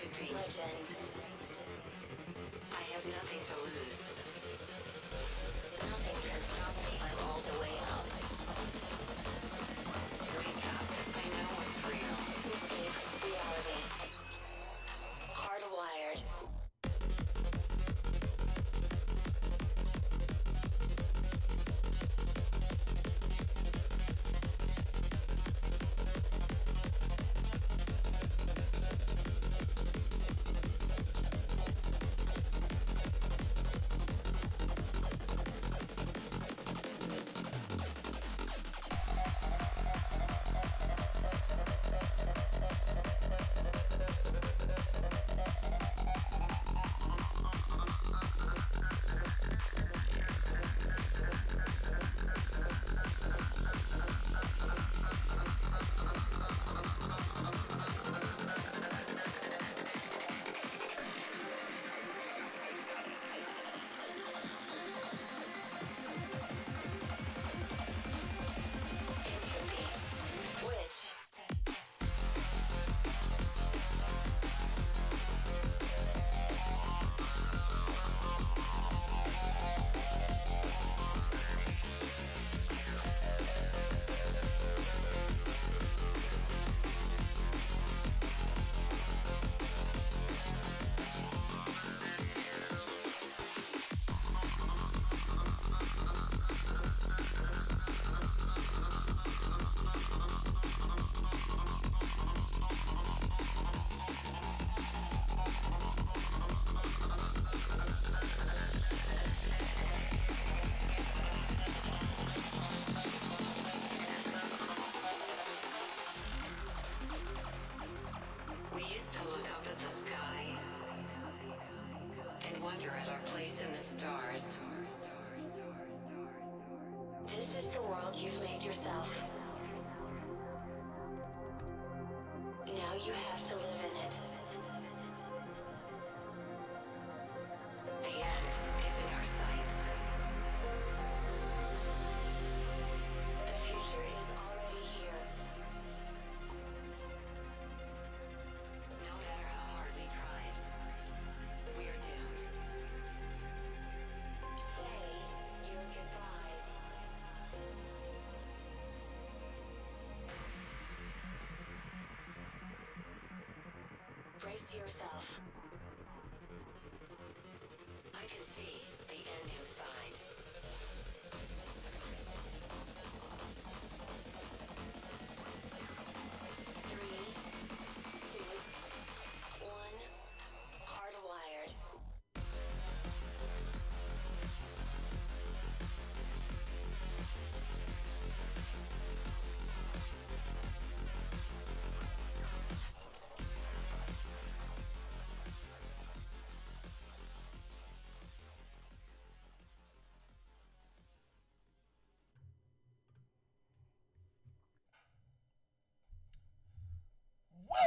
could be legend. I have nothing to lose. Nothing can stop me. I'm all the way up. Wake up. I know what's real. Escape reality. Hardwired. Brace yourself. I can see the end in sight. Three, two, one. Hardwired.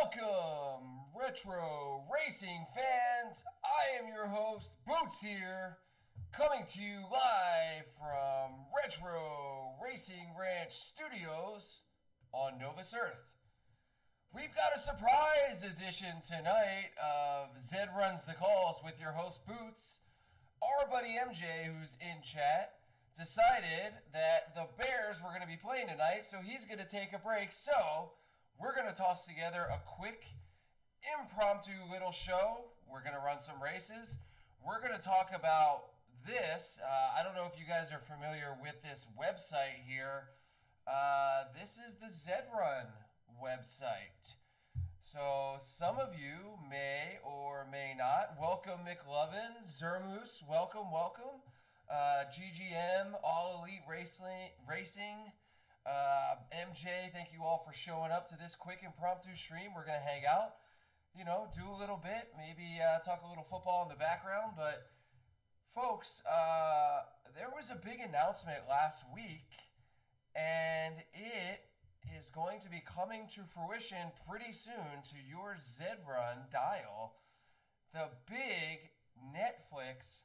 Welcome, retro racing fans. I am your host, Boots here, coming to you live from Retro Racing Ranch Studios on Novus Earth. We've got a surprise edition tonight of Zed Runs the Calls with your host, Boots. Our buddy MJ, who's in chat, decided that the Bears were going to be playing tonight, so he's going to take a break. So we're going to toss together a quick, impromptu little show. We're going to run some races. We're going to talk about this. I don't know if you guys are familiar with this website here. This is the Zed Run website. So some of you may or may not. Welcome, McLovin. Zermus, welcome. GGM, All Elite Racing. MJ, thank you all for showing up to this quick impromptu stream. We're going to hang out, do a little bit, maybe talk a little football in the background. But folks, there was a big announcement last week, and it is going to be coming to fruition pretty soon to your Zed Run dial. The big Netflix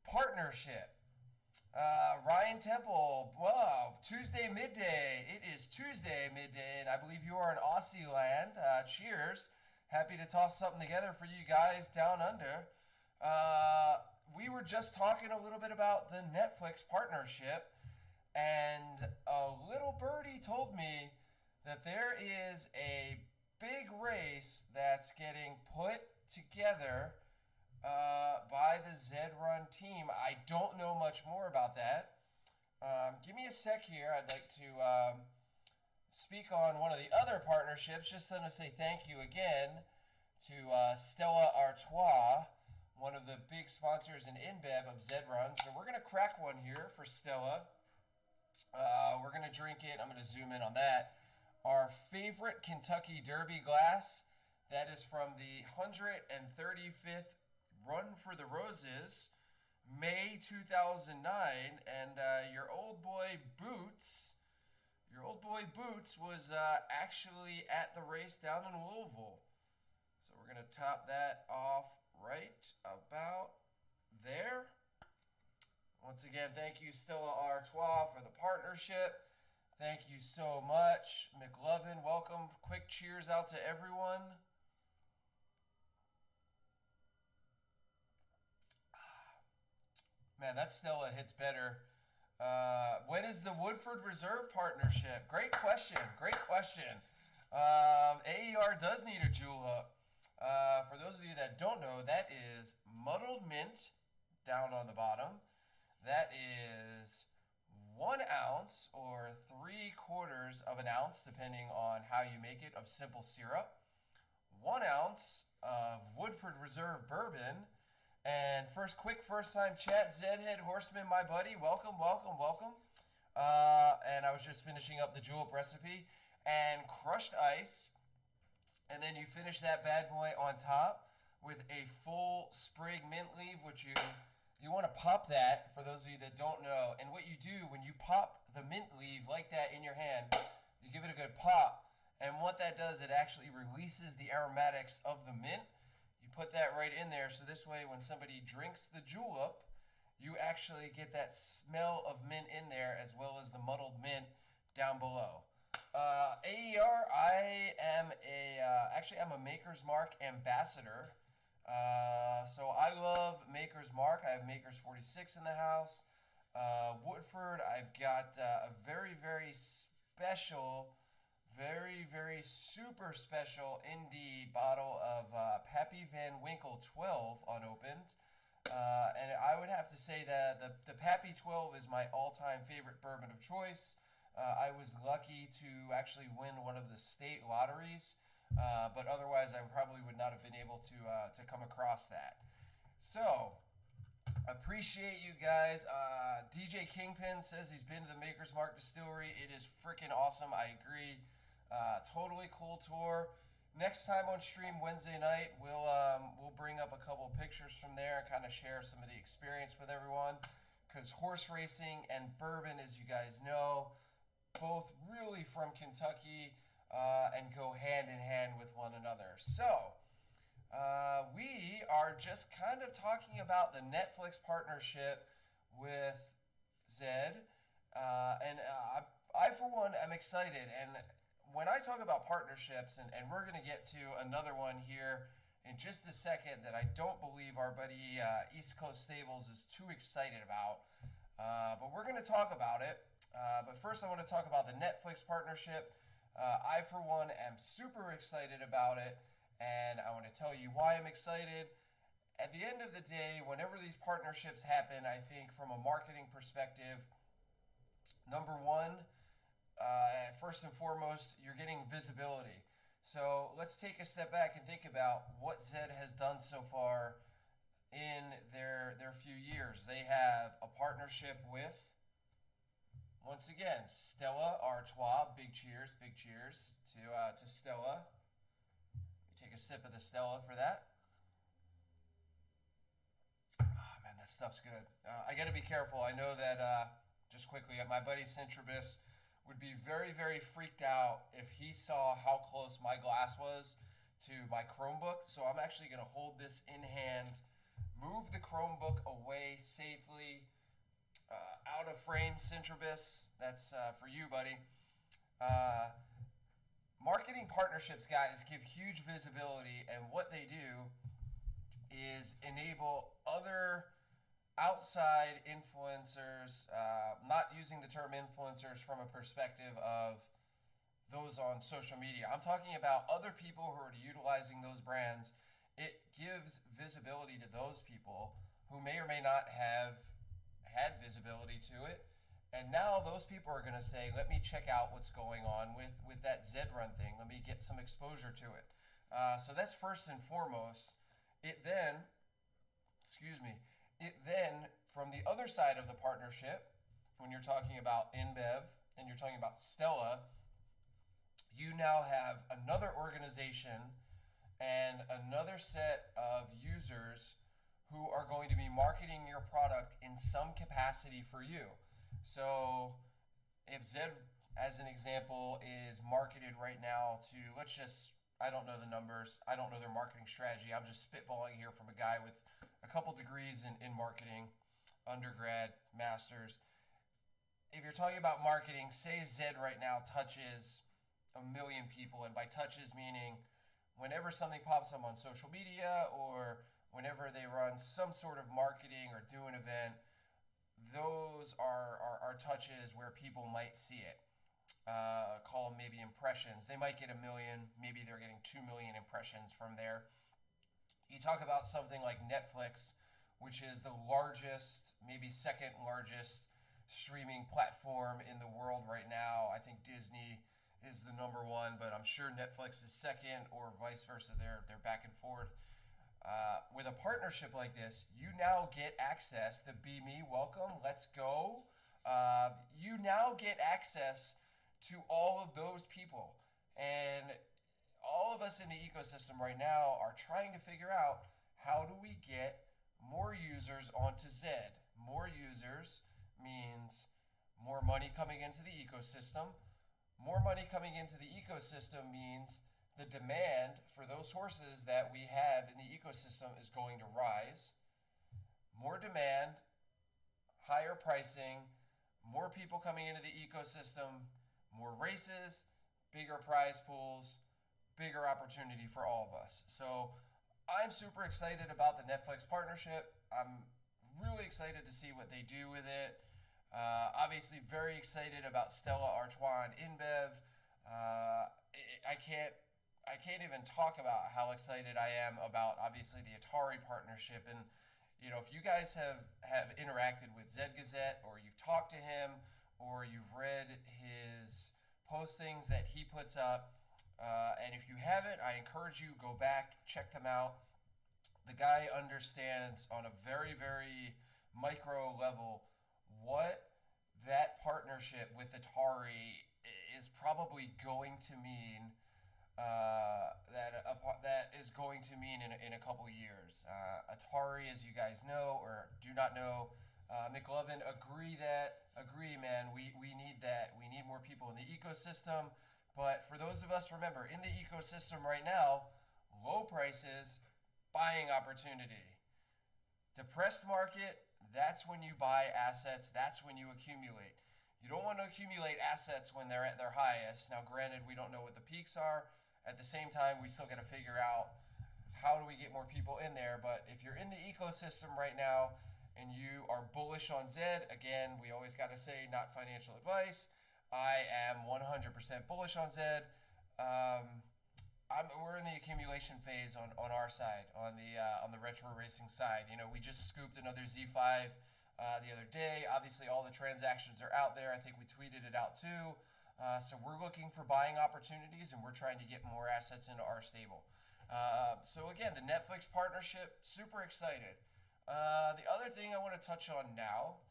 partnership. Ryan Temple, wow, Tuesday midday. It is Tuesday midday, and I believe you are in Aussie land. Cheers Happy to toss something together for you guys down under. We were just talking a little bit about the Netflix partnership, and a little birdie told me that there is a big race that's getting put together by the Zed Run team. I don't know much more about that. Give me a sec here. I'd like to speak on one of the other partnerships. Just want to say thank you again to Stella Artois, one of the big sponsors in InBev of Zed Run. So we're going to crack one here for Stella. We're going to drink it. I'm going to zoom in on that. Our favorite Kentucky Derby glass. That is from the 135th Run for the Roses, May 2009. And your old boy Boots was actually at the race down in Louisville. So we're going to top that off right about there. Once again, thank you, Stella Artois, for the partnership. Thank you so much. McLovin, welcome. Quick cheers out to everyone. Man, that Stella hits better. When is the Woodford Reserve partnership? Great question. AER does need a julep. For those of you that don't know, that is muddled mint down on the bottom. That is 1 ounce or 3/4 of an ounce, depending on how you make it, of simple syrup. 1 ounce of Woodford Reserve bourbon. And first time chat, Zedhead Horseman, my buddy. Welcome. And I was just finishing up the julep recipe. And crushed ice. And then you finish that bad boy on top with a full sprig mint leaf, which you want to pop that, for those of you that don't know. And what you do when you pop the mint leaf like that in your hand, you give it a good pop. And what that does, it actually releases the aromatics of the mint. You put that right in there, so this way when somebody drinks the julep, you actually get that smell of mint in there, as well as the muddled mint down below. AER, I'm a Maker's Mark ambassador. So I love Maker's Mark. I have Maker's 46 in the house. Woodford, I've got a very, very special, very super special indeed bottle of Pappy Van Winkle 12 unopened. And I would have to say that the Pappy 12 is my all-time favorite bourbon of choice. I was lucky to actually win one of the state lotteries, but otherwise I probably would not have been able to come across that. So, appreciate you guys. DJ Kingpin says he's been to the Maker's Mark Distillery. It is freaking awesome. I agree. Totally cool tour. Next time on stream Wednesday night, we'll bring up a couple pictures from there and kind of share some of the experience with everyone. Because horse racing and bourbon, as you guys know, both really from Kentucky and go hand in hand with one another. So, we are just kind of talking about the Netflix partnership with Zed. And I, for one, am excited. And when I talk about partnerships, and we're going to get to another one here in just a second that I don't believe our buddy East Coast Stables is too excited about. But we're going to talk about it. But first I want to talk about the Netflix partnership. I, for one, am super excited about it, and I want to tell you why I'm excited. At the end of the day, whenever these partnerships happen, I think from a marketing perspective, number one, first and foremost, you're getting visibility. So let's take a step back and think about what Zed has done so far in their few years. They have a partnership with, once again, Stella Artois. Big cheers to Stella. Take a sip of the Stella for that. Oh, man, that stuff's good. I got to be careful. I know that, just quickly, my buddy Centribus would be very, very freaked out if he saw how close my glass was to my Chromebook. So I'm actually going to hold this in hand, move the Chromebook away safely, out of frame, Centribus. That's for you, buddy. marketing partnerships, guys, give huge visibility, and what they do is enable other outside influencers, not using the term influencers from a perspective of those on social media. I'm talking about other people who are utilizing those brands. It gives visibility to those people who may or may not have had visibility to it. And now those people are going to say, let me check out what's going on with that Zed Run thing. Let me get some exposure to it. So that's first and foremost. It then, from the other side of the partnership, when you're talking about InBev and you're talking about Stella, you now have another organization and another set of users who are going to be marketing your product in some capacity for you. So if Zed, as an example, is marketed right now to, I don't know the numbers, I don't know their marketing strategy, I'm just spitballing here from a guy with a couple degrees in marketing, undergrad, masters. If you're talking about marketing, say Zed right now touches 1 million people, and by touches meaning whenever something pops up on social media or whenever they run some sort of marketing or do an event, those are touches where people might see it. Call them maybe impressions. They might get 1 million, maybe they're getting 2 million impressions from there. You talk about something like Netflix, which is the largest, maybe second largest streaming platform in the world right now. I think Disney is the number one, but I'm sure Netflix is second, or vice versa. They're back and forth. With a partnership like this, you now get access. The Be Me, welcome, let's go. You now get access to all of those people, and all of us in the ecosystem right now are trying to figure out, how do we get more users onto Zed? More users means more money coming into the ecosystem. More money coming into the ecosystem means the demand for those horses that we have in the ecosystem is going to rise. More demand, higher pricing, more people coming into the ecosystem, more races, bigger prize pools, bigger opportunity for all of us. So I'm super excited about the Netflix partnership. I'm really excited to see what they do with it. Obviously very excited about Stella Artois and InBev. I can't even talk about how excited I am about, obviously, the Atari partnership. And you know, if you guys have interacted with Zed Gazette, or you've talked to him, or you've read his postings that he puts up, and if you haven't, I encourage you, go back, check them out. The guy understands on a very, very micro level what that partnership with Atari is probably going to mean. That is going to mean in a couple years. Atari, as you guys know or do not know, McLovin, agree, man. We need that. We need more people in the ecosystem. But for those of us, remember, in the ecosystem right now, low prices, buying opportunity. Depressed market, that's when you buy assets. That's when you accumulate. You don't want to accumulate assets when they're at their highest. Now, granted, we don't know what the peaks are. At the same time, we still got to figure out, how do we get more people in there? But if you're in the ecosystem right now and you are bullish on Zed, again, we always got to say, not financial advice. I am 100% bullish on Zed. We're in the accumulation phase on our side, on the retro racing side. You know, we just scooped another Z5 the other day. Obviously, all the transactions are out there. I think we tweeted it out too. So we're looking for buying opportunities, and we're trying to get more assets into our stable. So again, the Netflix partnership, super excited. The other thing I want to touch on now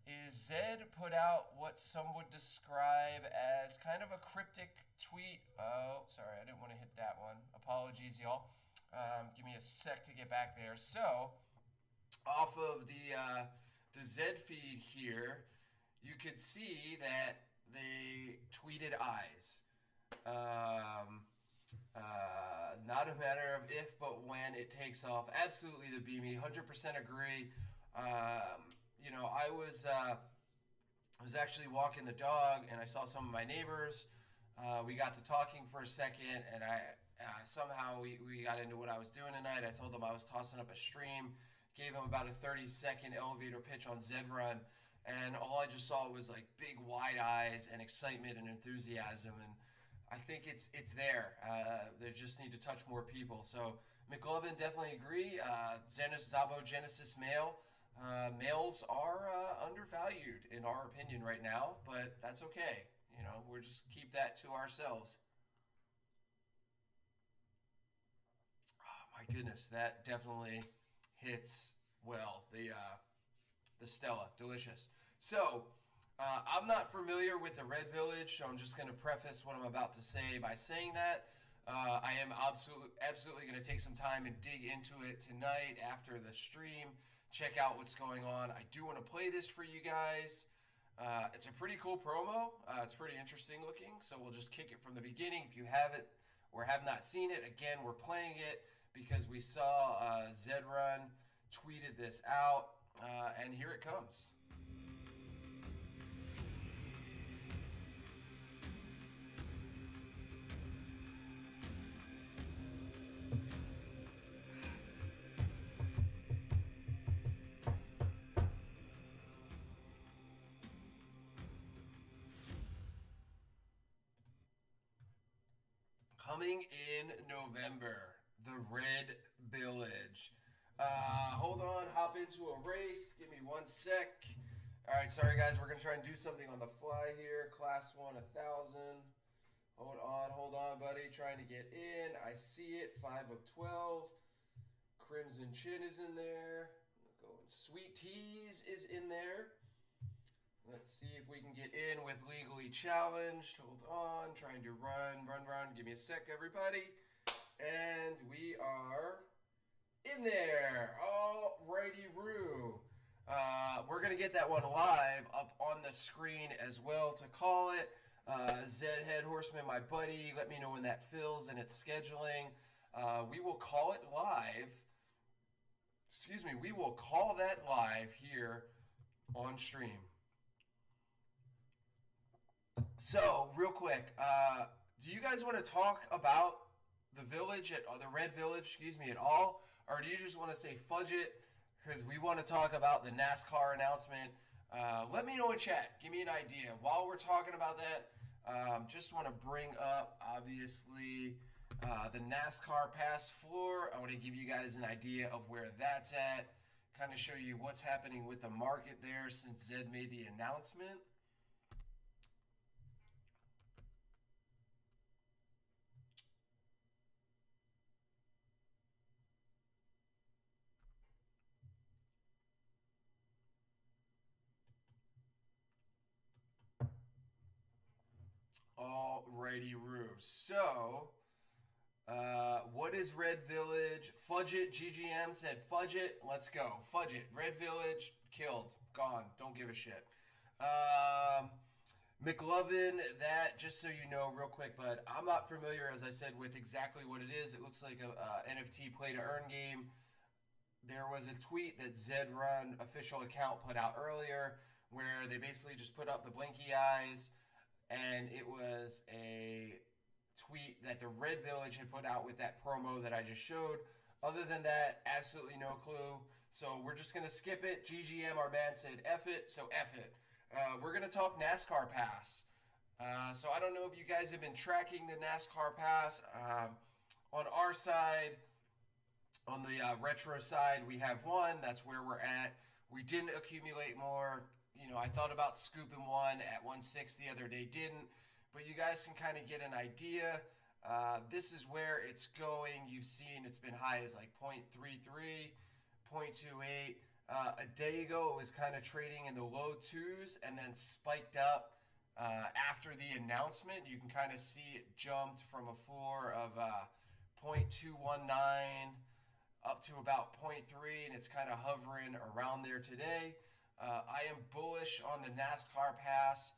is Zed put out what some would describe as kind of a cryptic tweet. Oh, sorry, I didn't want to hit that one. Apologies, y'all. Give me a sec to get back there. So, off of the Zed feed here, you could see that they tweeted eyes. Not a matter of if, but when it takes off. Absolutely, the Beamy, 100% agree. You know, I was actually walking the dog, and I saw some of my neighbors We got to talking for a second, and I somehow we got into what I was doing tonight. I told him I was tossing up a stream, gave him about a 30-second elevator pitch on Zed Run, and all I just saw was like big wide eyes and excitement and enthusiasm, and I think it's there. They just need to touch more people. So McLovin definitely agree. Zabo Genesis male. Males are undervalued in our opinion right now, but that's okay. You know, we'll just keep that to ourselves. Oh my goodness, that definitely hits well. The Stella, delicious. So, I'm not familiar with the Red Village, so I'm just going to preface what I'm about to say by saying that. I am absolutely going to take some time and dig into it tonight after the stream, check out what's going on. I do want to play this for you guys. It's a pretty cool promo. It's pretty interesting looking, so we'll just kick it from the beginning. If you haven't or have not seen it, again, we're playing it because we saw Zed Run tweeted this out, and here it comes. Coming in November, the Red Village. Hold on, hop into a race. Give me 1 sec. All right, sorry guys, we're gonna try and do something on the fly here. Class 1, 1,000. Hold on, buddy. Trying to get in. I see it. 5 of 12. Crimson Chin is in there. Going Sweet Teas is in there. Let's see if we can get in with Legally Challenged. Hold on, trying to run. Give me a sec, everybody. And we are in there. Alrighty, Roo. We're going to get that one live up on the screen as well to call it. Zed Head Horseman, my buddy, let me know when that fills and it's scheduling. We will call it live. Excuse me, we will call that live here on stream. So, real quick, do you guys want to talk about the village, the Red Village, excuse me, at all? Or do you just want to say fudge it? Because we want to talk about the NASCAR announcement. Let me know in chat. Give me an idea. While we're talking about that, just want to bring up, obviously, the NASCAR pass floor. I want to give you guys an idea of where that's at. Kind of show you what's happening with the market there since Zed made the announcement. Alrighty, Roo. So, what is Red Village? Fudge it. GGM said fudge it. Let's go. Fudge it. Red Village, killed. Gone. Don't give a shit. McLovin, that, just so you know real quick, but I'm not familiar, as I said, with exactly what it is. It looks like a NFT play to earn game. There was a tweet that Zed Run official account put out earlier where they basically just put up the blinky eyes, and it was a tweet that the Red Village had put out with that promo that I just showed. Other than that, absolutely no clue. So we're just going to skip it. GGM, our man, said F it, so F it. We're going to talk NASCAR Pass. So I don't know if you guys have been tracking the NASCAR Pass. On our side, on the retro side, we have one. That's where we're at. We didn't accumulate more. You know, I thought about scooping one at 1/6 the other day, didn't. But you guys can kind of get an idea. This is where it's going. You've seen it's been high as like 0.33, 0.28. A day ago, it was kind of trading in the low 2s and then spiked up after the announcement. You can kind of see it jumped from a floor of 0.219 up to about 0.3, and it's kind of hovering around there today. I am bullish on the NASCAR Pass.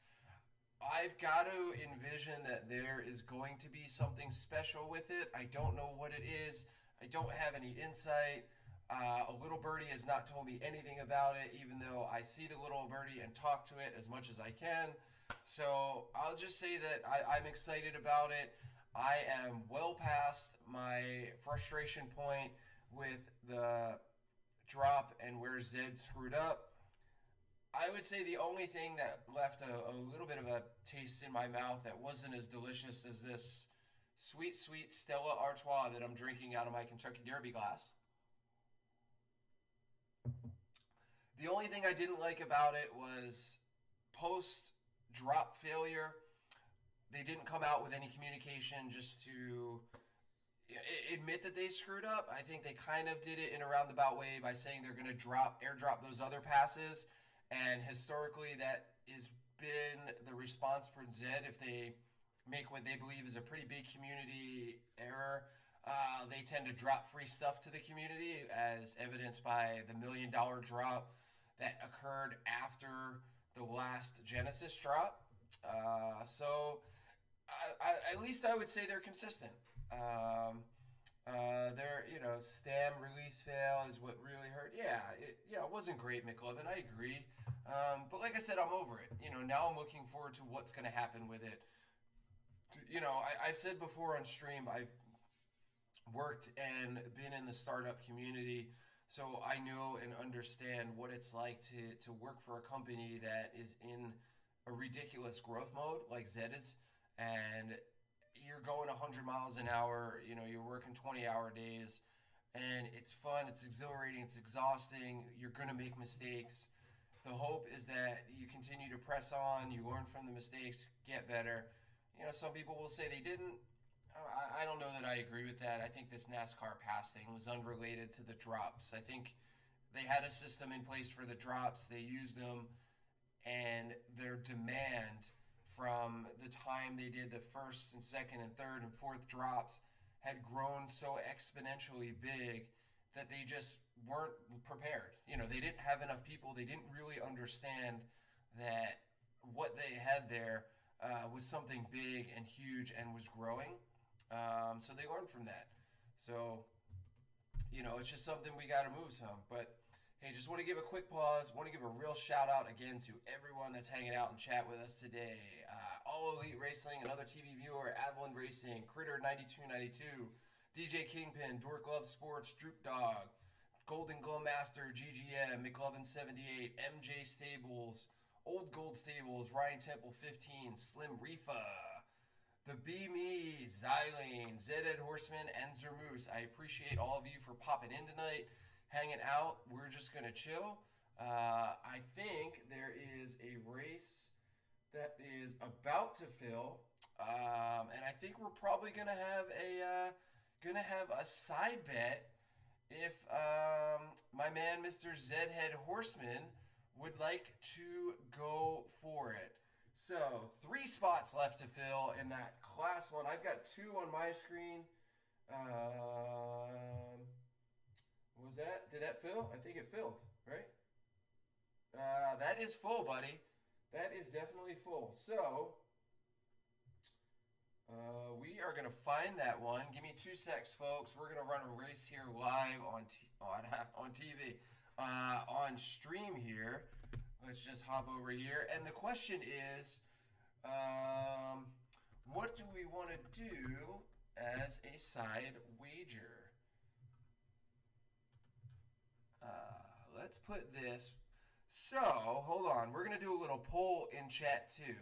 I've got to envision that there is going to be something special with it. I don't know what it is. I don't have any insight. A little birdie has not told me anything about it, even though I see the little birdie and talk to it as much as I can. So I'll just say that I'm excited about it. I am well past my frustration point with the drop and where Zed screwed up. I would say the only thing that left a little bit of a taste in my mouth that wasn't as delicious as this sweet, sweet Stella Artois that I'm drinking out of my Kentucky Derby glass. The only thing I didn't like about it was post drop failure. They didn't come out with any communication just to admit that they screwed up. I think they kind of did it in a roundabout way by saying they're going to airdrop those other passes, and historically that has been the response for Zed if they make what they believe is a pretty big community error. They tend to drop free stuff to the community, as evidenced by the $1 million drop that occurred after the last Genesis drop. At least I would say they're consistent. Their Stam release fail is what really hurt. It wasn't great, McLovin. I agree. But like I said, I'm over it. Now I'm looking forward to what's going to happen with it. I said before on stream, I've worked and been in the startup community, so I know and understand what it's like to work for a company that is in a ridiculous growth mode like Zed is, and you're going 100 miles an hour, you're working 20-hour days, and it's fun, it's exhilarating, it's exhausting, you're going to make mistakes. The hope is that you continue to press on, you learn from the mistakes, get better. Some people will say they didn't. I don't know that I agree with that. I think this NASCAR pass thing was unrelated to the drops. I think they had a system in place for the drops, they used them, and their demand from the time they did the first and second and third and fourth drops had grown so exponentially big that they just weren't prepared. They didn't have enough people. They didn't really understand that what they had there was something big and huge and was growing. So they learned from that. So, it's just something we got to move some. But hey, just want to give a quick pause. Want to give a real shout out again to everyone that's hanging out and chat with us today. All Elite Racing, another TV viewer, Avalon Racing, Critter 9292, DJ Kingpin, Dork Love Sports, Droop Dog, Golden Glow Master, GGM, McLovin 78, MJ Stables, Old Gold Stables, Ryan Temple 15, Slim Rifa, The Be Me, Xylene, Zedhead Horseman, and Zermoose. I appreciate all of you for popping in tonight, hanging out. We're just going to chill. I think there is a race that is about to fill, and I think we're probably going to have a side bet if my man Mr. Zedhead Horseman would like to go for it. So 3 spots left to fill in that class 1. I've got 2 on my screen. Was that? Did that fill? I think it filled, right? That is full, buddy. That is definitely full. So we are going to find that one. Give me 2 secs, folks. We're going to run a race here live on TV, on stream here. Let's just hop over here. And the question is, what do we want to do as a side wager? Let's put this. So, hold on. We're going to do a little poll in chat too.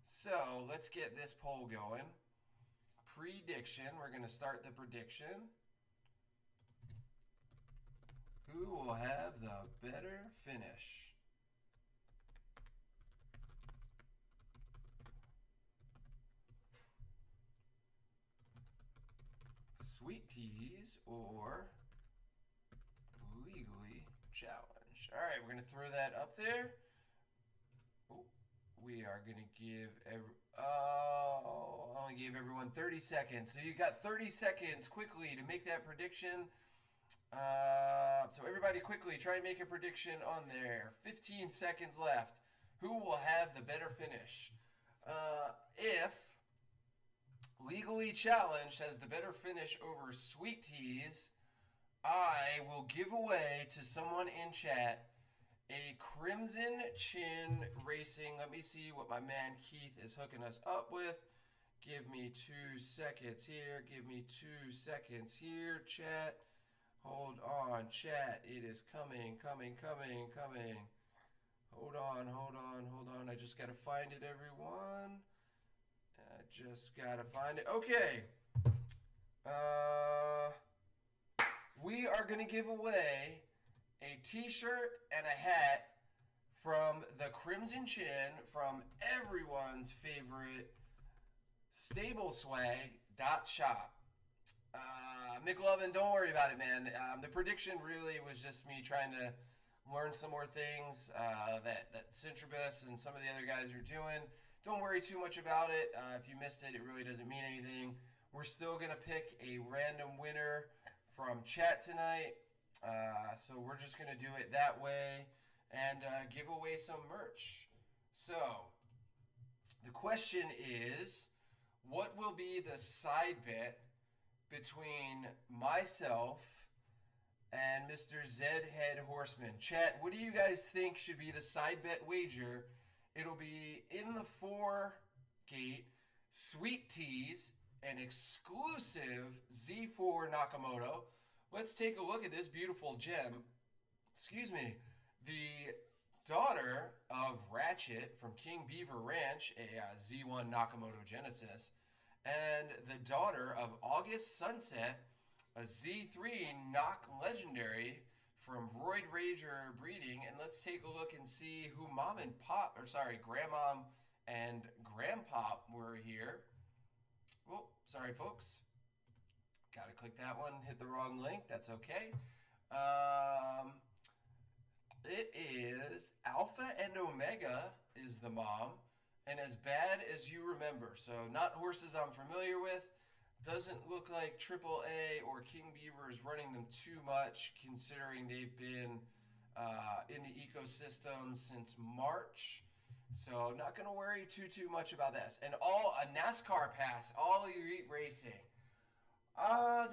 So, let's get this poll going. Prediction. We're going to start the prediction. Who will have the better finish? Sweet Teas or Legally Challenged. All right, we're going to throw that up there. Oh, we are going to give I only gave everyone 30 seconds. So you got 30 seconds quickly to make that prediction. So everybody quickly try and make a prediction on there. 15 seconds left. Who will have the better finish? If Legally Challenged has the better finish over Sweet Teas, I will give away to someone in chat a Crimson Chin Racing. Let me see what my man Keith is hooking us up with. Give me 2 seconds here. Give me 2 seconds here, chat. Hold on, chat. It is coming. Hold on. I just got to find it, everyone. I just got to find it. Okay. We are going to give away a t-shirt and a hat from the Crimson Chin from everyone's favorite stableswag.shop. McLovin, don't worry about it, man. The prediction really was just me trying to learn some more things that Centribus and some of the other guys are doing. Don't worry too much about it. If you missed it, it really doesn't mean anything. We're still going to pick a random winner from chat tonight. So we're just going to do it that way and give away some merch. So the question is, what will be the side bet between myself and Mr. Zedhead Horseman? Chat, what do you guys think should be the side bet wager? It'll be in the 4 gate, Sweet Teas, an exclusive Z4 Nakamoto. Let's take a look at this beautiful gem. Excuse me. The daughter of Ratchet from King Beaver Ranch, a Z1 Nakamoto Genesis, and the daughter of August Sunset, a Z3 Nock Legendary from Roid Rager Breeding. And let's take a look and see who Grandmom and Grandpop were here. Oh, sorry, folks. Gotta click that one, hit the wrong link. That's okay. It is Alpha and Omega is the mom, and As Bad as You Remember. So not horses I'm familiar with. Doesn't look like AAA or King Beaver is running them too much, considering they've been in the ecosystem since March. So not going to worry too much about this. And a NASCAR pass, all elite racing. I'll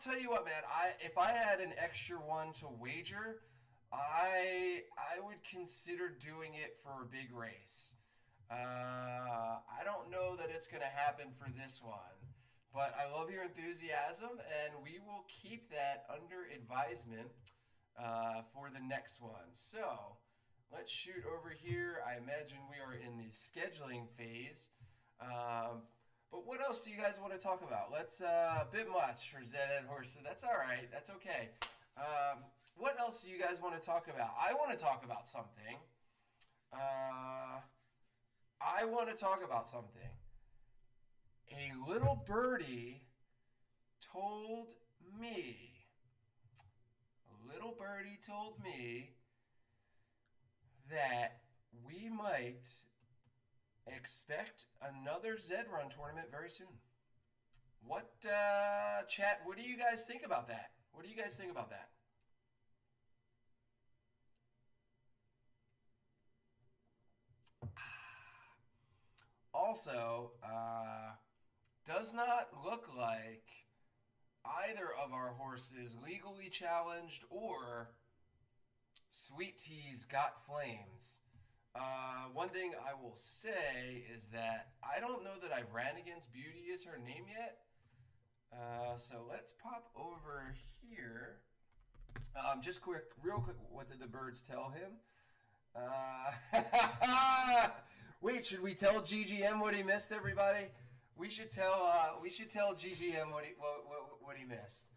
tell you what, man. If I had an extra one to wager, I would consider doing it for a big race. I don't know that it's going to happen for this one, but I love your enthusiasm, and we will keep that under advisement for the next one. So let's shoot over here. I imagine we are in the scheduling phase. But what else do you guys want to talk about? Let's a bit much for Zedhead Horseman. That's all right. That's okay. What else do you guys want to talk about? I want to talk about something. A little birdie told me that we might expect another Zed Run tournament very soon. What, chat, what do you guys think about that? Also, does not look like either of our horses legally challenged or Sweet Teas got flames. One thing I will say is that I don't know that I've ran against Beauty is her name yet. So let's pop over here. Just real quick, what did the birds tell him? Wait, should we tell GGM what he missed, everybody? We should tell GGM what he missed.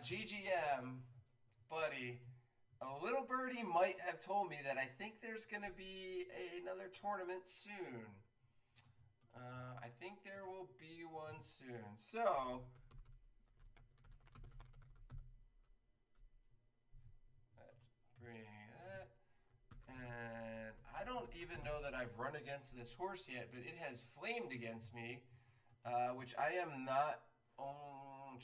GGM, buddy, a little birdie might have told me that I think there's going to be another tournament soon. I think there will be one soon. So let's bring that. And I don't even know that I've run against this horse yet, but it has flamed against me, which I am not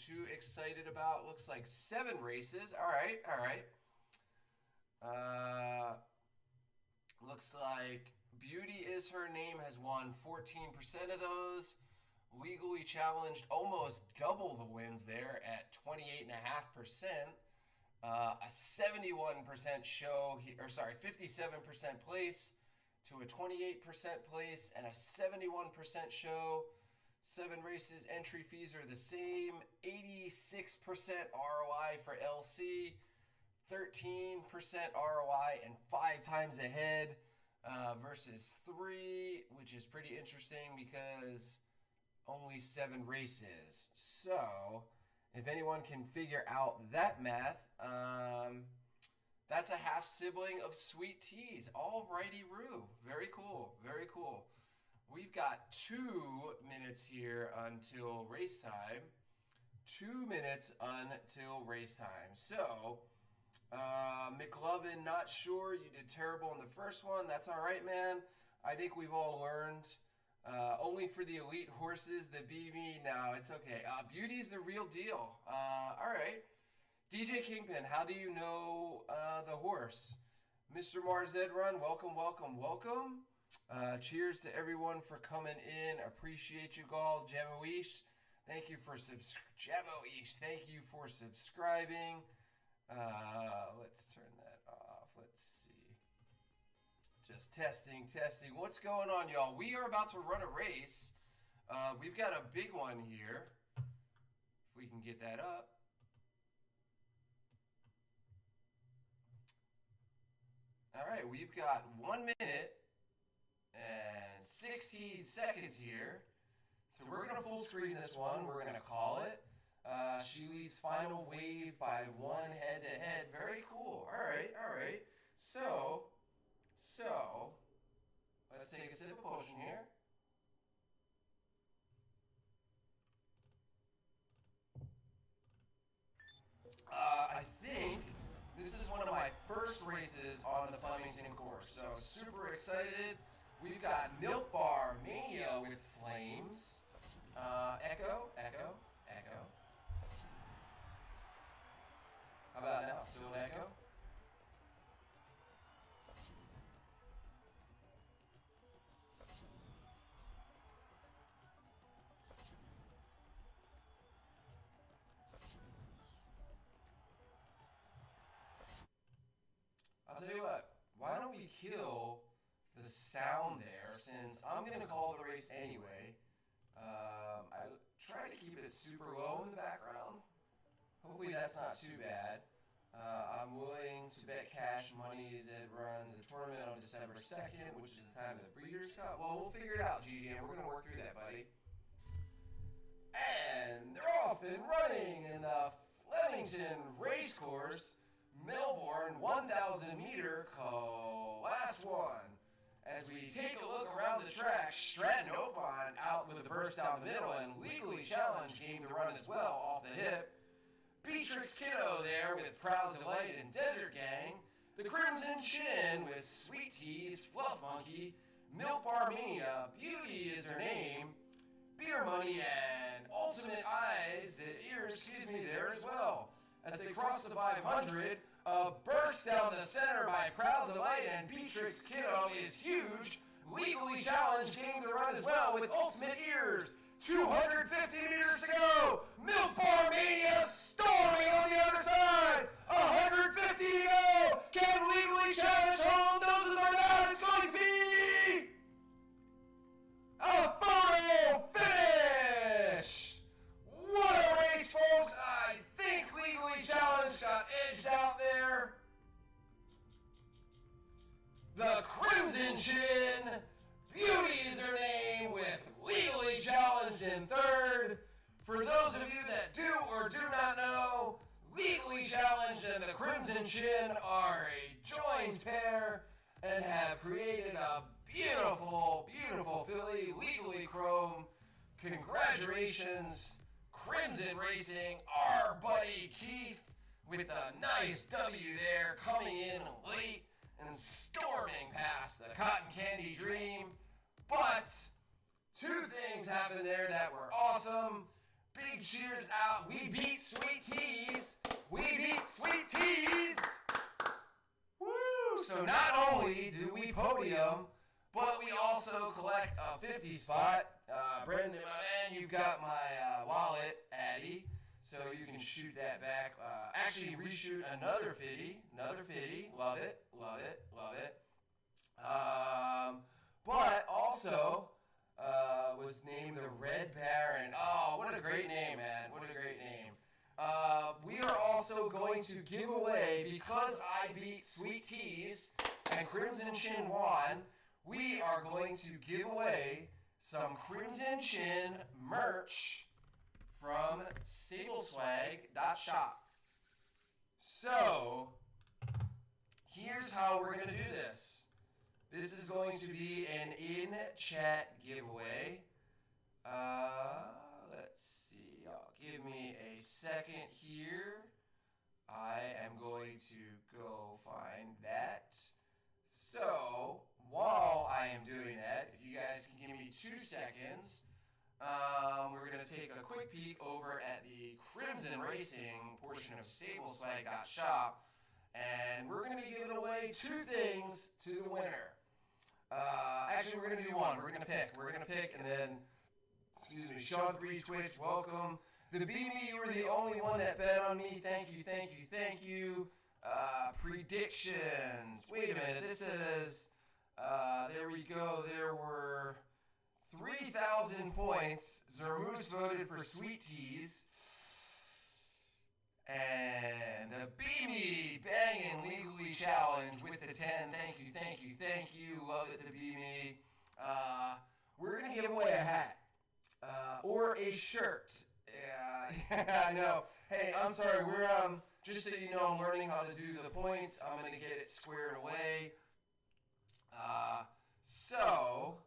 too excited about. Looks like 7 races. All right. Looks like Beauty is her name has won 14% of those. Legally challenged almost double the wins there at 28.5%. A 71% show, 57% place to a 28% place, and a 71% show. 7 races, entry fees are the same. 86% ROI for LC, 13% ROI, and 5 times ahead versus 3, which is pretty interesting because only 7 races. So, if anyone can figure out that math, that's a half sibling of Sweet Teas. Alrighty-roo. Very cool. Very cool. We've got 2 minutes here until race time. 2 minutes until race time. So, McLovin, not sure. You did terrible in the first one. That's all right, man. I think we've all learned. Only for the elite horses that beat me. No, it's okay. Beauty's the real deal. All right. DJ Kingpin, how do you know the horse? Mr. Marzed Run, welcome, welcome, welcome. Cheers to everyone for coming in. Appreciate you all. Jamoish, thank you for thank you for subscribing. Let's turn that off. Let's see. Just testing. What's going on, y'all? We are about to run a race. We've got a big one here. If we can get that up. All right, we've got 1 minute and 16 seconds here. So we're going to full screen this one. We're going to call it. She leads final wave by 1 head-to-head. Very cool. All right. So, let's take a sip of potion here. I think this is one of my first races on the Flemington course, so super excited. We've got Milk Bar Mania with Flames. Echo. How about now? Still an echo? I'll tell you what, why don't we kill the sound there, since I'm going to call the race anyway. I try to keep it super low in the background. Hopefully that's not too bad. I'm willing to bet cash money that runs a tournament on December 2nd, which is the time of the Breeders' Cup. Well, we'll figure it out, GGM. We're going to work through that, buddy. And they're off and running in the Flemington Racecourse, Melbourne 1,000 meter class 1. As we take a look around the track, Stratton Opon out with a burst down the middle, and Legally Challenged came to run as well off the hip. Beatrix Kiddo there with Proud Delight and Desert Gang. The Crimson Chin with Sweet Teas, Fluff Monkey, Milk Bar Mania, Beauty is her name, Beer Money, and Ultimate Eyes, there as well. As they cross the 500, a burst down the center by Proud Delight and Beatrix Kiddo is huge. Legally Challenged came to run as well with Ultimate Ears. 250 meters to go. Milk Bar Mania storming on the other side. 150 to go. Can Legally Challenged hold noses or not? It's going to be a photo finish. What a race, folks. I think Legally Challenged got edged out there. The Crimson Chin, Beauty is her name, with Legally Challenged in third. For those of you that do or do not know, Legally Challenged and the Crimson Chin are a joined pair and have created a beautiful, beautiful filly, Legally Chrome. Congratulations, Crimson Racing, our buddy Keith, with a nice W there, coming in late and storming past the Cotton Candy Dream. But 2 things happened there that were awesome. Big cheers out. We beat Sweet Teas. Woo! So not only do we podium, but we also collect a 50 spot. Brendan, my man, you've got my wallet, Addy. So you can shoot that back. Actually, reshoot another 50. Love it. But also was named the Red Baron. Oh, what a great name, man. What a great name. We are also going to give away, because I beat Sweet Teas and Crimson Chin won, we are going to give away some Crimson Chin merch from stableswag.shop. So, here's how we're going to do this. This is going to be an in-chat giveaway. Let's see. Give me a second here. I am going to go find that. So, while I am doing that, if you guys can give me 2 seconds, we're going to take a quick peek over at the Crimson Racing portion of stableswag.shop, and we're going to be giving away 2 things to the winner. Actually, we're going to do one. We're going to pick, and then, excuse me, Sean 3 Twitch, welcome. The BB, you were the only one that bet on me. Thank you. Predictions. Wait a minute. This is, there we go. There were 3,000 points. Zermoose voted for Sweet Teas. And the BB banging legally challenge with the 10. Thank you. Love it, the BB. We're going to give away a hat. Or a shirt. Yeah, I know. Hey, I'm sorry. We're, just so you know, I'm learning how to do the points. I'm going to get it squared away. So,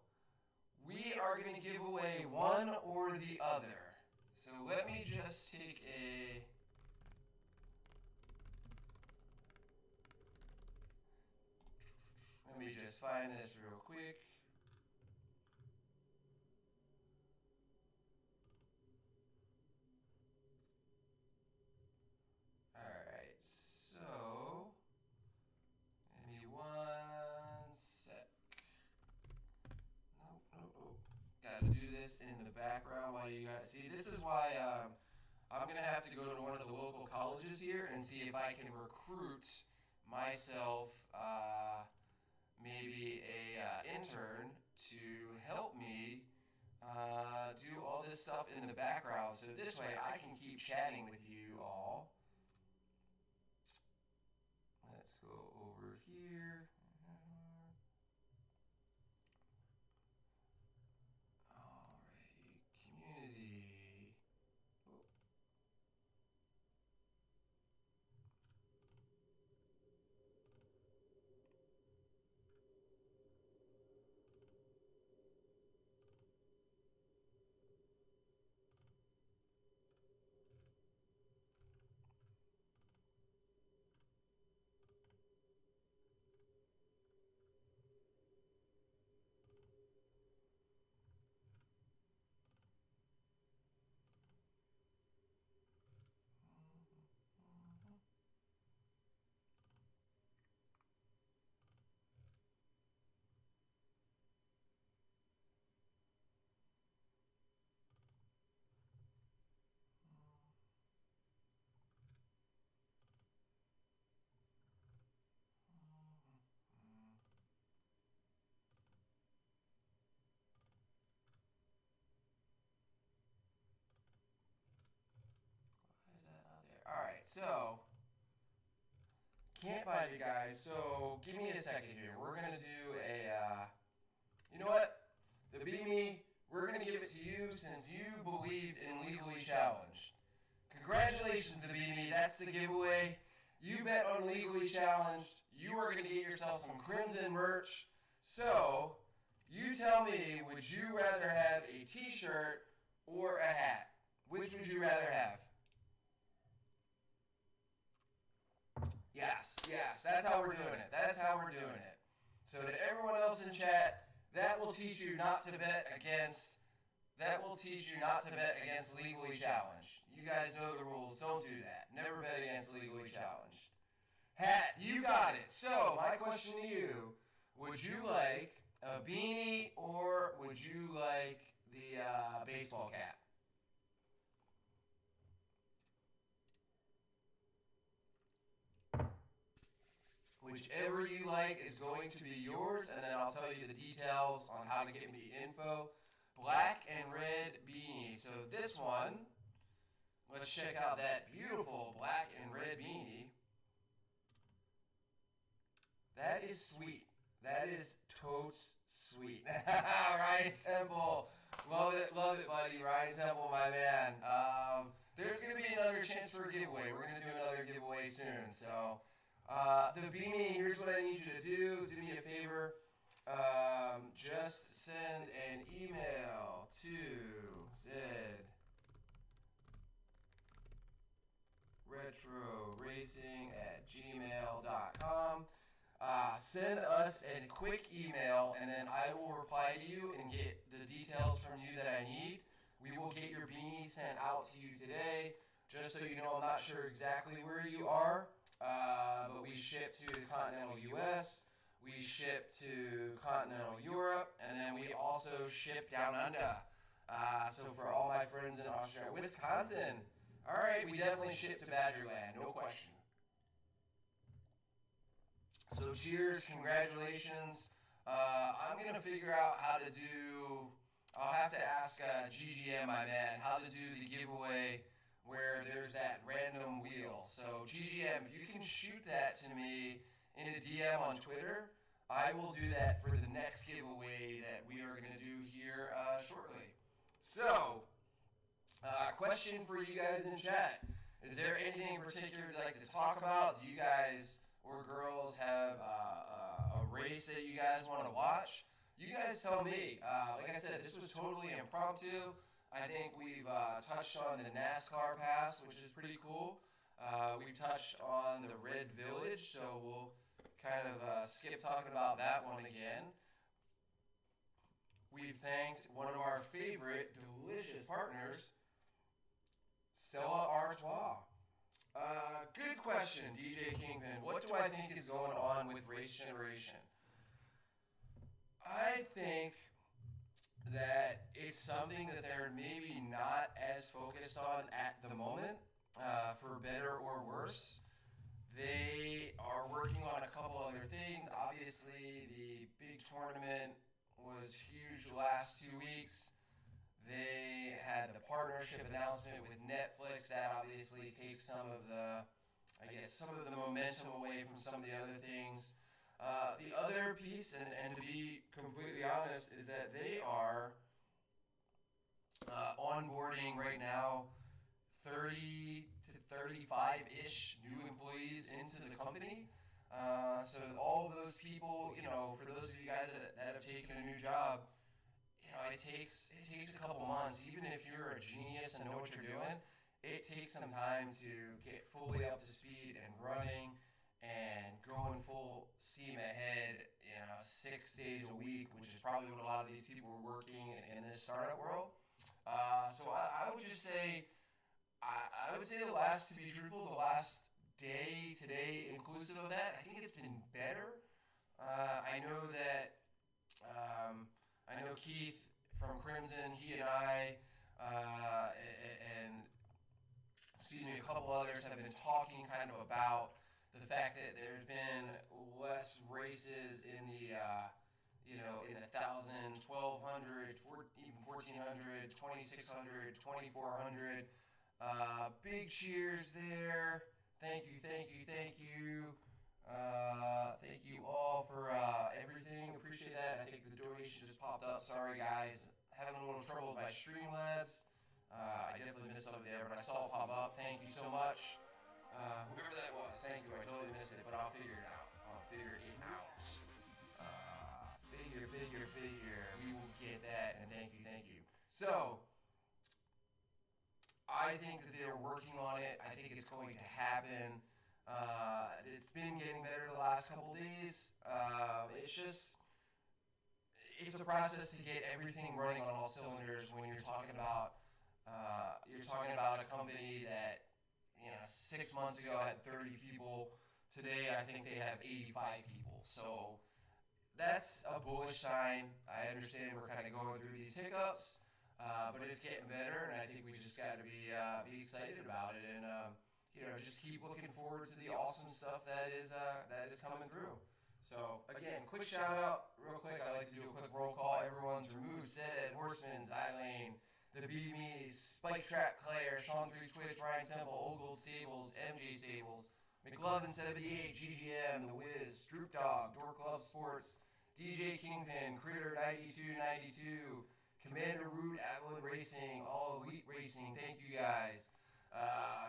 we are going to give away one or the other. So let me just take a... Let me just find this real quick. Alright, so give me 1 sec. Nope. Gotta do this in the background while you guys see. This is why I'm gonna have to go to one of the local colleges here and see if I can recruit myself maybe a intern to help me do all this stuff in the background, so this way I can keep chatting with you all. Let's go over here. Alrighty, community. Oh. Alright, so can't find you guys, so give me a second here. We're gonna do a you know what? The BB, we're gonna give it to you since you believed in Legally Challenged. Congratulations, the BB, that's the giveaway. You bet on Legally Challenged. You are gonna get yourself some Crimson merch. So, you tell me, would you rather have a t-shirt or a hat? Which would you rather have? Yes, that's how we're doing it. So to everyone else in chat, that will teach you not to bet against Legally Challenged. You guys know the rules, don't do that. Never bet against Legally Challenged. Hat, you got it. So, my question to you, would you like a beanie or would you like the baseball cap? Whichever you like is going to be yours, and then I'll tell you the details on how to get me the info. Black and red beanie. So this one, let's check out that beautiful black and red beanie. That is sweet. That is totes sweet. Ryan Temple. Love it, buddy. Ryan Temple, my man. There's going to be another chance for a giveaway. We're going to do another giveaway soon. So, the beanie, here's what I need you to do. Do me a favor. Just send an email to zretroracing@gmail.com. Send us a quick email, and then I will reply to you and get the details from you that I need. We will get your beanie sent out to you today. Just so you know, I'm not sure exactly where you are, but we ship to the continental U.S., we ship to continental Europe, and then we also ship down under. So for all my friends in Australia, Wisconsin, all right, we definitely ship to Badgerland, no question. So cheers, congratulations. I'm going to figure out how to do, I'll have to ask GGM, my man, how to do the giveaway where there's that random wheel. So GGM, if you can shoot that to me in a DM on Twitter, I will do that for the next giveaway that we are going to do here shortly. So, question for you guys in chat. Is there anything in particular you'd like to talk about? Do you guys or girls have a race that you guys want to watch? You guys tell me. Like I said, this was totally impromptu. I think we've touched on the NASCAR pass, which is pretty cool. We've touched on the Red Village, so we'll kind of skip talking about that one again. We've thanked one of our favorite delicious partners, Stella Artois. Good question, DJ Kingpin. What do I think is going on with Race Generation? I think that it's something that they're maybe not as focused on at the moment, for better or worse. They are working on a couple other things. Obviously, the big tournament was huge the last 2 weeks. They had the partnership announcement with Netflix. That obviously takes some of the momentum away from some of the other things. The other piece, and to be completely honest, is that they are onboarding right now 30 to 35-ish new employees into the company. So all of those people, for those of you guys that have taken a new job, it takes a couple months. Even if you're a genius and know what you're doing, it takes some time to get fully up to speed and running and going full steam ahead, 6 days a week, which is probably what a lot of these people were working in this startup world. So I would just say, I would say the last day today, inclusive of that, I think it's been better. I know that, I know Keith from Crimson, he and I, and a couple others have been talking kind of about the fact that there's been less races in the, in the 1,000, 1,200, even 1,400, 2,600, 2,400. Big cheers there. Thank you. Thank you all for everything. Appreciate that. I think the donation just popped up. Sorry, guys. Having a little trouble with my Streamlabs. I definitely missed something there, but I saw it pop up. Thank you so much. Whoever that was, thank you. I totally missed it, but I'll figure it out. Figure. We will get that, and thank you. So, I think that they're working on it. I think it's going to happen. It's been getting better the last couple days. It's a process to get everything running on all cylinders when you're talking about a company that 6 months ago had 30 people. Today, I think they have 85 people. So that's a bullish sign. I understand we're kind of going through these hiccups, but it's getting better, and I think we just got to be excited about it. And just keep looking forward to the awesome stuff that is coming through. So again, quick shout out, real quick. I like to do a quick roll call. Everyone's removed: Zed, Horseman, Xylane, the BMEs, Spike Trap, Claire, Sean 3 Twitch, Ryan Temple, Old Gold Stables, MJ Stables, McLovin 78, GGM, The Wiz, Droop Dog, Dork Love Sports, DJ Kingpin, Critter 9292, Commander Root, Avalon Racing, All Elite Racing. Thank you guys.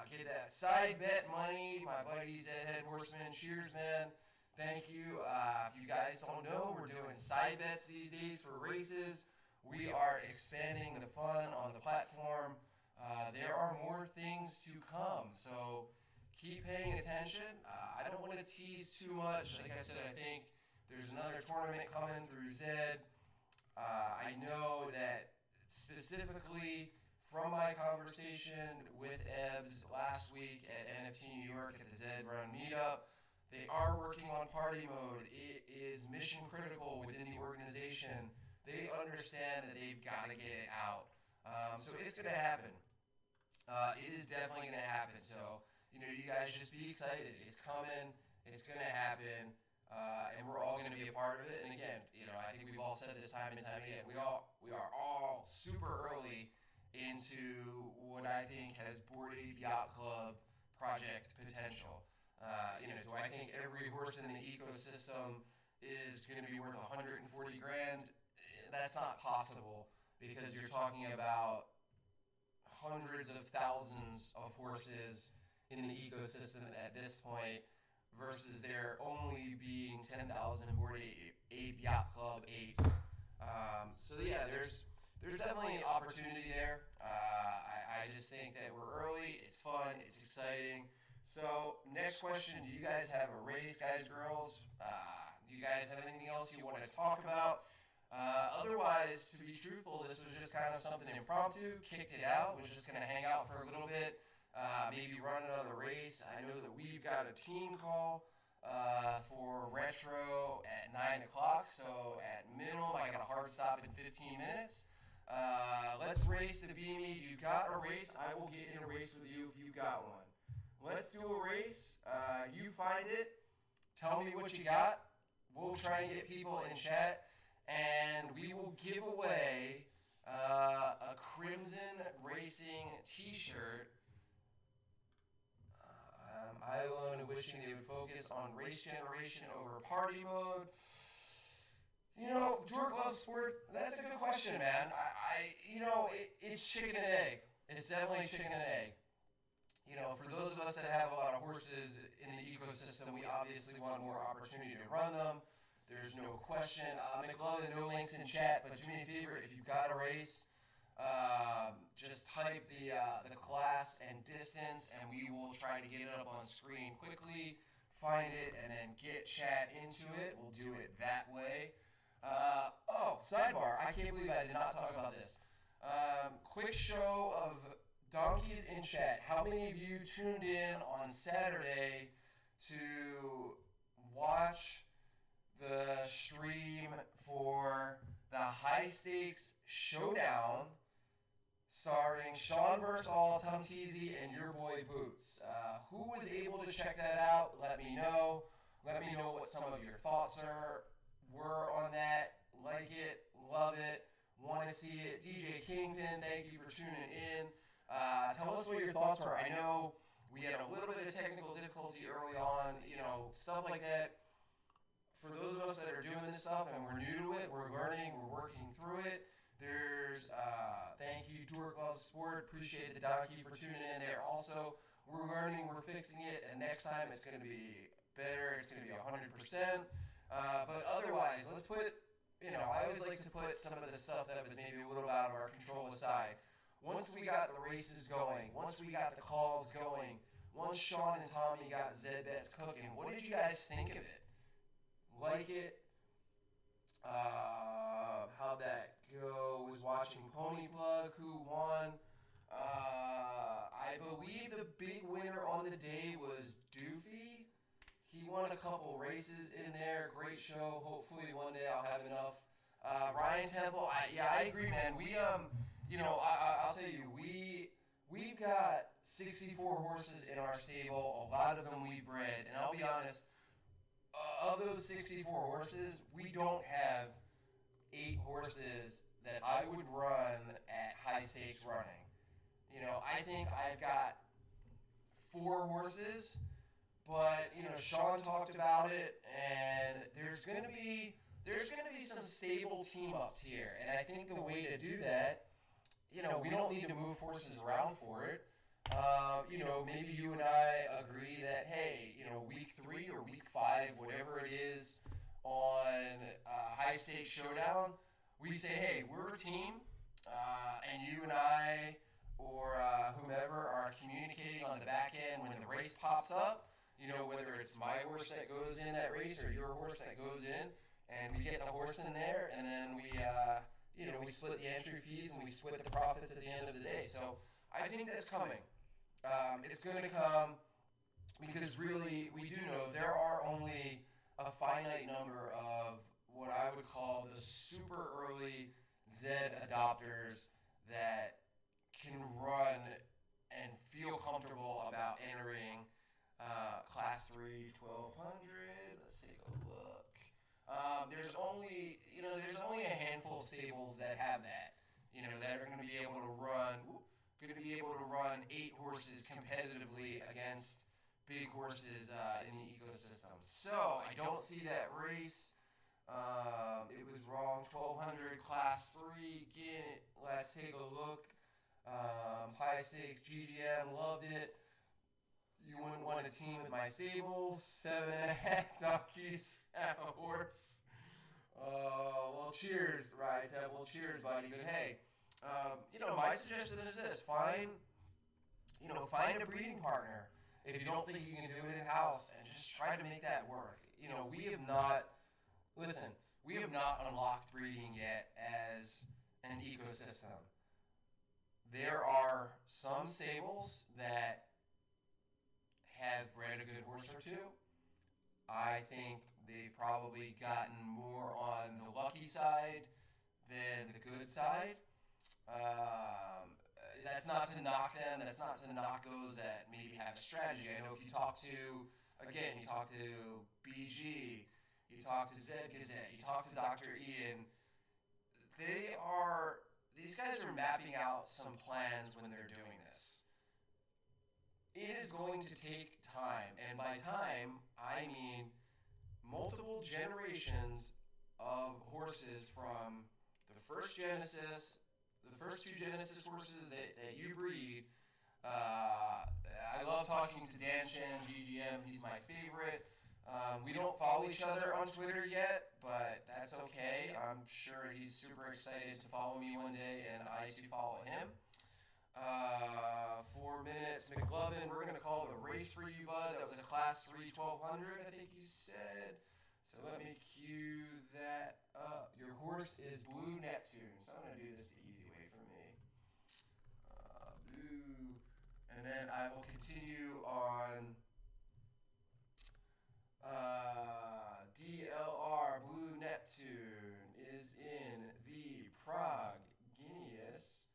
Get that side bet money, my buddies at Head Horseman. Cheers, man. Thank you. If you guys don't know, we're doing side bets these days for races. We are expanding the fun on the platform. There are more things to come, so keep paying attention. I don't want to tease too much. Like I said, I think there's another tournament coming through Zed. I know that specifically from my conversation with Ebbs last week at NFT New York at the Zed Run meetup, they are working on party mode. It is mission critical within the organization. They understand that they've got to get it out. So it's going to happen. It is definitely going to happen. So, you guys just be excited. It's coming. It's going to happen. And we're all going to be a part of it. And again, I think we've all said this time and time again. We are all super early into what I think has Bored Ape Yacht Club project potential. Do I think every horse in the ecosystem is going to be worth 140 grand? That's not possible, because you're talking about hundreds of thousands of horses in the ecosystem at this point, versus there only being 10,000 Bored Ape Yacht Club apes. So yeah, there's definitely opportunity there. I just think that we're early. It's fun. It's exciting. So next question: do you guys have a race, guys, girls? Do you guys have anything else you want to talk about? Otherwise, to be truthful, this was just kind of something impromptu. Kicked it out. Was just going to hang out for a little bit. Maybe run another race. I know that we've got a team call for Retro at 9 o'clock. So at minimum, I got a hard stop in 15 minutes. Let's race the BME. You got a race? I will get in a race with you if you got one. Let's do a race. You find it. Tell me what you got. We'll try and get people in chat. And we will give away a Crimson Racing t-shirt. Island wishing they would focus on race generation over party mode. Dork Love Sport, that's a good question, man. It's chicken and egg. It's definitely chicken and egg. For those of us that have a lot of horses in the ecosystem, we obviously want more opportunity to run them. There's no question. McLovin, no links in chat, but do me a favor, if you've got a race, just type the class and distance, and we will try to get it up on screen quickly, find it, and then get chat into it. We'll do it that way. Sidebar. I can't believe I did not talk about this. Quick show of donkeys in chat. How many of you tuned in on Saturday to watch the stream for the High Stakes Showdown starring Sean Versall, Tom Teasy, and your boy Boots? Who was able to check that out? Let me know. Let me know what some of your thoughts were on that. Like it, love it, want to see it. DJ Kingpin, thank you for tuning in. Tell us what your thoughts were. I know we had a little bit of technical difficulty early on, stuff like that. For those of us that are doing this stuff and we're new to it, we're learning, we're working through it. There's, thank you, Dork Love Sport. Appreciate the donkey for tuning in there. Also, we're learning, we're fixing it, and next time it's going to be better. It's going to be 100%. But otherwise, let's put, I always like to put some of the stuff that was maybe a little out of our control aside. Once we got the races going, once we got the calls going, once Sean and Tommy got Zed Bets cooking, what did you guys think of it? Like it? How'd that go? Was watching Pony Plug, who won? I believe the big winner on the day was Doofy. He won a couple races in there. Great show. Hopefully one day I'll have enough. Ryan Temple, I agree, man. We I'll tell you, we we've got 64 horses in our stable. A lot of them we've bred, and I'll be honest, of those 64 horses, we don't have 8 horses that I would run at high stakes running. You know, I think I've got 4 horses, but you know, Sean talked about it, and there's gonna be some stable team ups here, and I think the way to do that, you know, we don't need to move horses around for it. You know, maybe you and I agree that, hey, you know, week 3 or week 5, whatever it is on high stakes showdown, we say, hey, we're a team, and you and I or whomever are communicating on the back end when the race pops up. You know, whether it's my horse that goes in that race or your horse that goes in, and we get the horse in there, and then we, you know, we split the entry fees and we split the profits at the end of the day. So I think that's coming. It's going to come because really we do know there are only a finite number of what I would call the super early Z adopters that can run and feel comfortable about entering Class 3 1200. Let's take a look. There's only a handful of stables that have that. You know, that are going to be able to run 8 horses competitively against big horses in the ecosystem. So I don't see that race. It was wrong. 1200 Class 3. Again, let's take a look. High stakes GGM, loved it. You wouldn't want a team with my stable. 7.5 donkeys, half a horse. Well, cheers, right? Well, cheers, buddy. But hey, you know, my suggestion is this: find a breeding partner if you don't think you can do it in house, and just try to make that work. You know, we have not unlocked breeding yet as an ecosystem. There are some stables that have bred a good horse or two. I think they've probably gotten more on the lucky side than the good side. That's not to knock them. That's not to knock those that maybe have a strategy. I know if you talk to BG, you talk to Zed Gazette, you talk to Dr. Ian, these guys are mapping out some plans when they're doing this. It is going to take time, and by time, I mean multiple generations of horses from the first Genesis, the first 2 Genesis horses that you breed. I love talking to Dan Shan, GGM, he's my favorite. We don't follow each other on Twitter yet, but that's okay. I'm sure he's super excited to follow me one day, and I to follow him. 4 minutes. McLovin, we're going to call the race for you, bud. That was a Class 3 1200, I think you said. So let me cue that up. Your horse is Blue Neptune. So I'm going to do this the easy way for me. Blue. And then I will continue on DLR. Blue Neptune is in the Prague Guineas.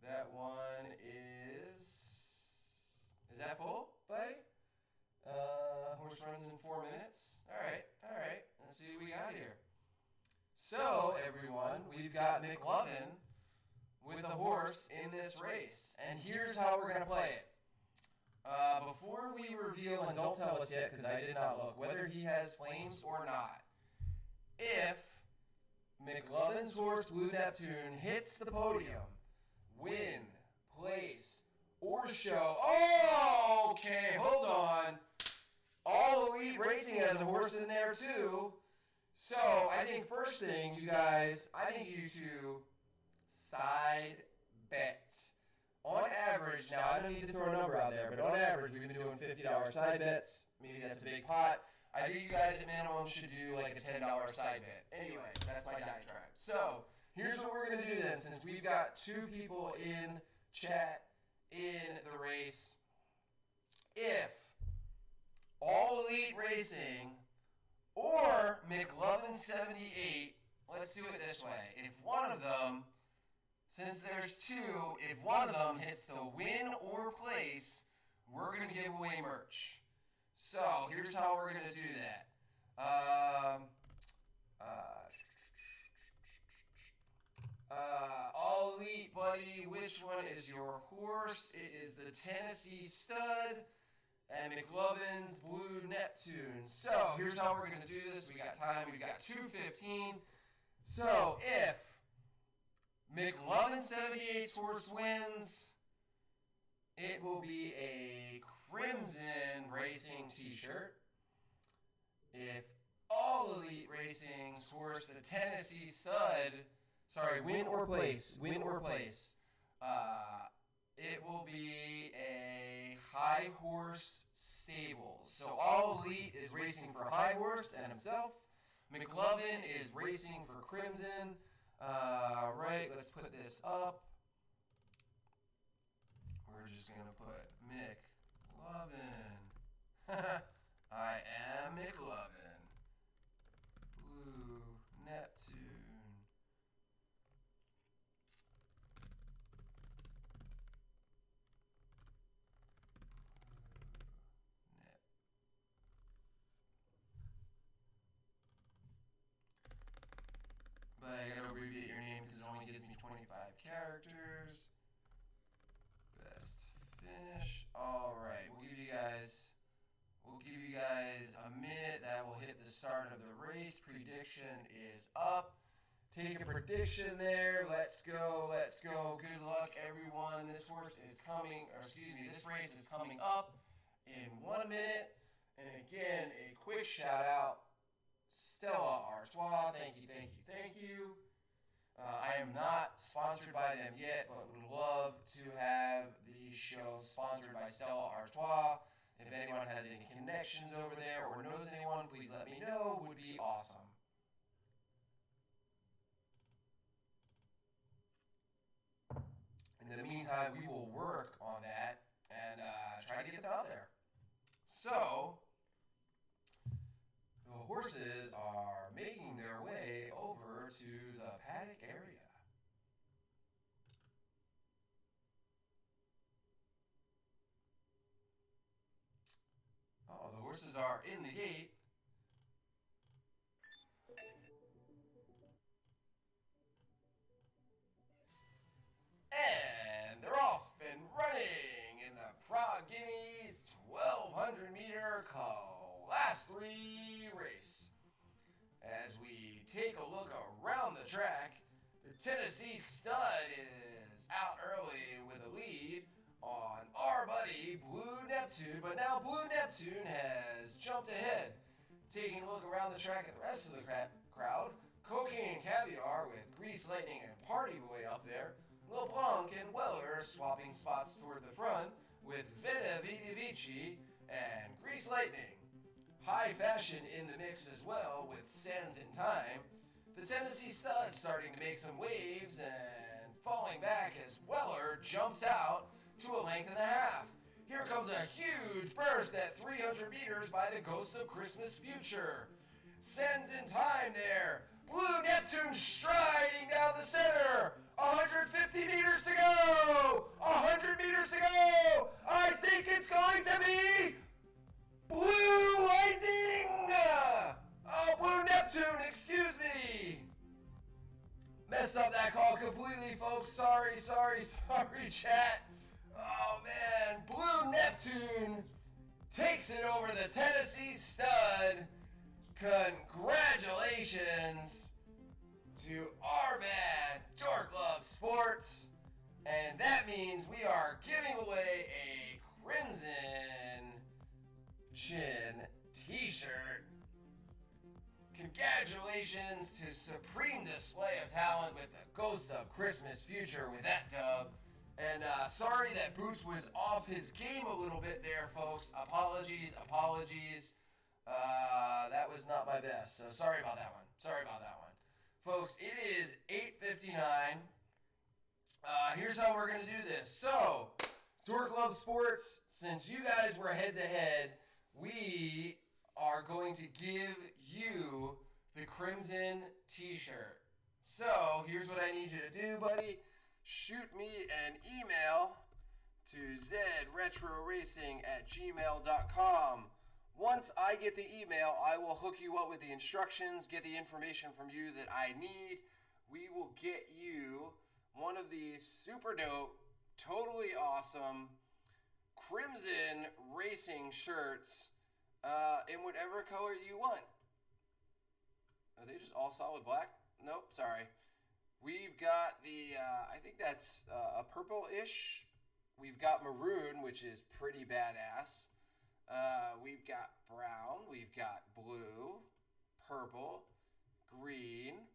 That one is that full, buddy? Horse runs in 4 minutes. All right. Let's see what we got here. So, everyone, we've got McLovin with a horse in this race. And here's how we're going to play it. Before we reveal, and don't tell us yet because I did not look, whether he has flames or not, if McLovin's horse, Blue Neptune, hits the podium, win, place, or show. Oh, okay, hold on. All Elite Racing has a horse in there too. So I think first thing, you guys, I think you two side bet. On average, now I don't need to throw a number out there, but on average, we've been doing $50 side bets. Maybe that's a big pot. I think you guys at minimum should do like a $10 side bet. Anyway, that's my diatribe. So here's what we're going to do then, since we've got 2 people in chat in the race. If All Elite Racing or McLovin 78, let's do it this way. If one of them since there's two, if one of them hits the win or place, we're going to give away merch. So here's how we're going to do that. All Elite, buddy, which one is your horse? It is the Tennessee Stud and McLovin's Blue Neptune. So here's how we're going to do this. We got time. We've got 2:15. So if McLovin 78's horse wins, it will be a Crimson Racing t-shirt. If All Elite Racing's horse, the Tennessee Stud, win or place, it will be a High Horse Stables. So All Elite is racing for High Horse and himself. McLovin is racing for Crimson. Right, let's put this up. We're just going to put McLovin. I am McLovin. Blue Neptune. But I gotta abbreviate your name because it only gives me 25 characters. Best finish. Alright, we'll give you guys a minute. That will hit the start of the race. Prediction is up. Take a prediction there. Let's go. Good luck, everyone. This race is coming up in 1 minute. And again, a quick shout out. Stella Artois, thank you. I am not sponsored by them yet, but would love to have the show sponsored by Stella Artois. If anyone has any connections over there or knows anyone, please let me know. Would be awesome. In the meantime, we will work on that and try to get them out there. So, the horses are making their way over to the paddock area. Oh, the horses are in the gate. And they're off and running in the Prague Guineas 1200 meter Class 3 race. As we take a look around the track, the Tennessee Stud is out early with a lead on our buddy Blue Neptune, but now Blue Neptune has jumped ahead. Taking a look around the track at the rest of the crowd, Cocaine and Caviar with Grease Lightning and Party Boy up there, LeBlanc and Weller swapping spots toward the front with Vena Vidi Vici and Grease Lightning. High Fashion in the mix as well with Sands in Time. The Tennessee Stud starting to make some waves and falling back as Weller jumps out to a length and a half. Here comes a huge burst at 300 meters by the Ghost of Christmas Future. Sands in Time there. Blue Neptune striding down the center. 150 meters to go. 100 meters to go. I think it's going to be Blue Lightning. Blue Neptune, excuse me. Messed up that call completely, folks. Sorry, chat. Oh, man. Blue Neptune takes it over the Tennessee Stud. Congratulations to our man, Dork Love Sports. And that means we are giving away a Crimson Chin t-shirt. Congratulations to Supreme Display of Talent with the Ghost of Christmas Future with that dub. And sorry that Boots was off his game a little bit there, folks. Apologies. That was not my best, so sorry about that one. Folks, it is 8:59. Here's how we're going to do this. So, Dork Love Sports, since you guys were head-to-head, we are going to give you the Crimson t-shirt. So, here's what I need you to do, buddy. shoot me an email to zretroracing@gmail.com. Once I get the email, I will hook you up with the instructions, get the information from you that I need. We will get you one of these super dope, totally awesome Crimson Racing shirts in whatever color you want. Are they just all solid black? Nope, sorry. We've got the, I think that's a purple-ish. We've got maroon, which is pretty badass. We've got brown. We've got blue, purple, green.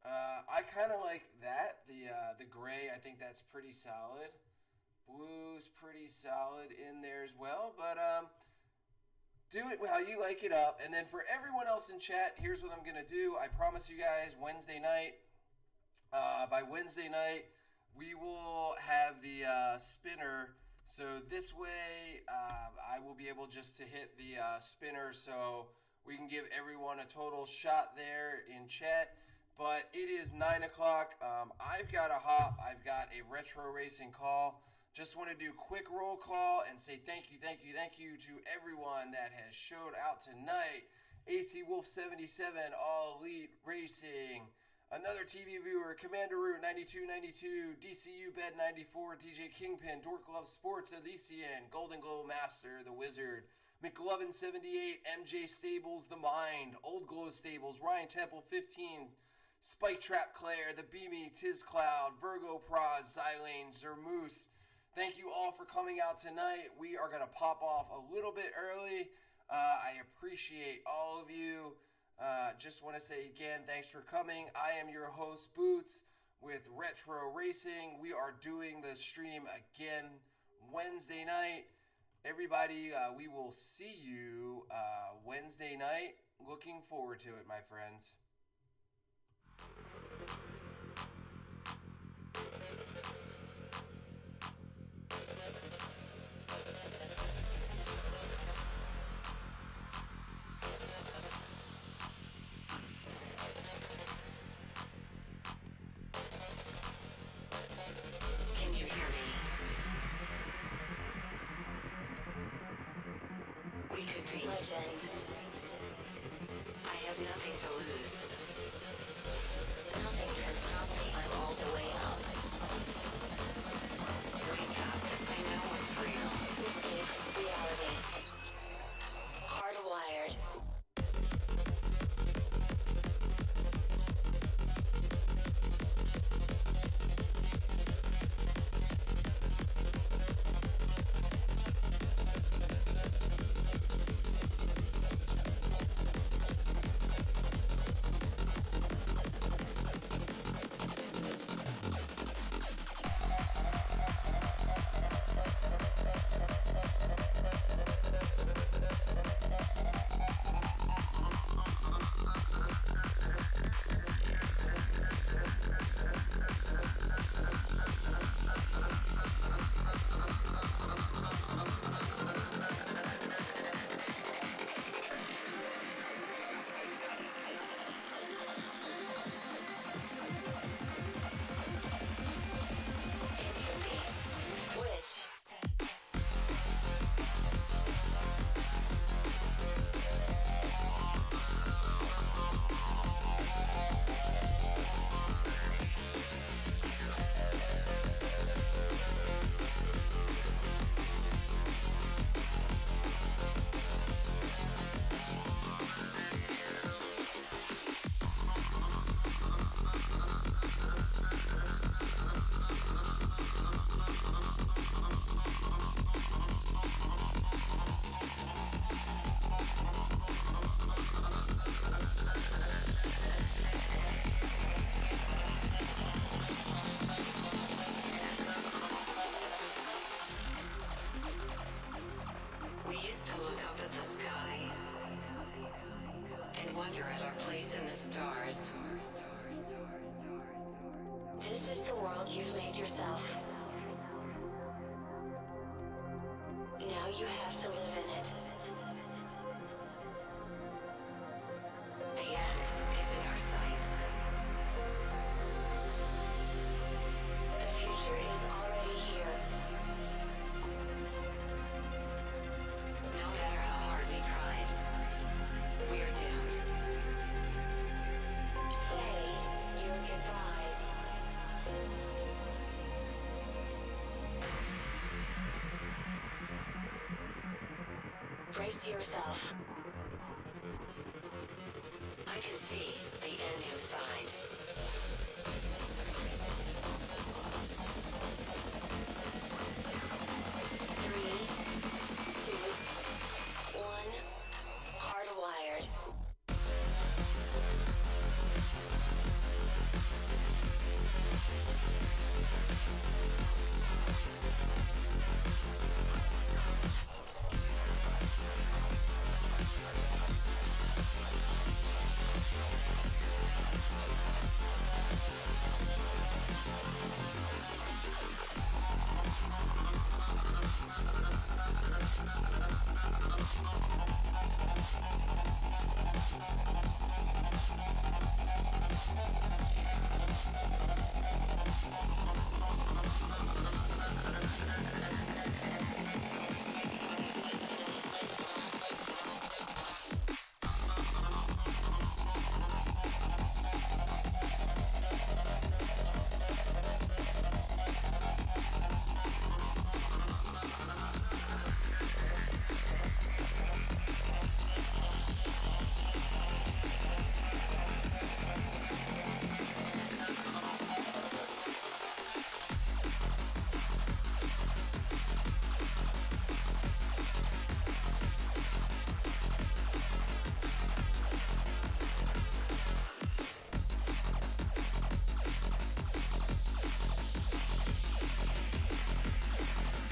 I kind of like that. The gray, I think that's pretty solid. Blue's pretty solid in there as well. But do it how you like it up. And then for everyone else in chat, here's what I'm going to do. I promise you guys Wednesday night. By Wednesday night, we will have the spinner. So this way, I will be able just to hit the spinner so we can give everyone a total shot there in chat. But it is 9 o'clock. I've got a hop. I've got a retro racing call. Just want to do quick roll call and say thank you to everyone that has showed out tonight. AC Wolf 77, All Elite Racing. Another TV viewer, Commander Root 9292, DCU Bed 94, DJ Kingpin, Dork Love Sports, Elysian, Golden Glow Master, The Wizard, McLovin 78, MJ Stables, The Mind, Old Glow Stables, Ryan Temple 15, Spike Trap Claire, The Beamy, Tiz Cloud, Virgo Praz, Xylane, Zermoose. Thank you all for coming out tonight. We are going to pop off a little bit early. I appreciate all of you. Just want to say again, thanks for coming. I am your host, Boots, with Retro Racing. We are doing the stream again Wednesday night. Everybody, we will see you Wednesday night. Looking forward to it, my friends. Can you hear me? We could be legend. I have nothing to lose. Nothing can stop me. I'm all the way up. Wake up. I know what's real. Escape reality. Hardwired. We used to look up at the sky and wonder at our place in the stars. This is the world you've made yourself. Now you have to live in it. The end is in our sights. Brace yourself. I can see.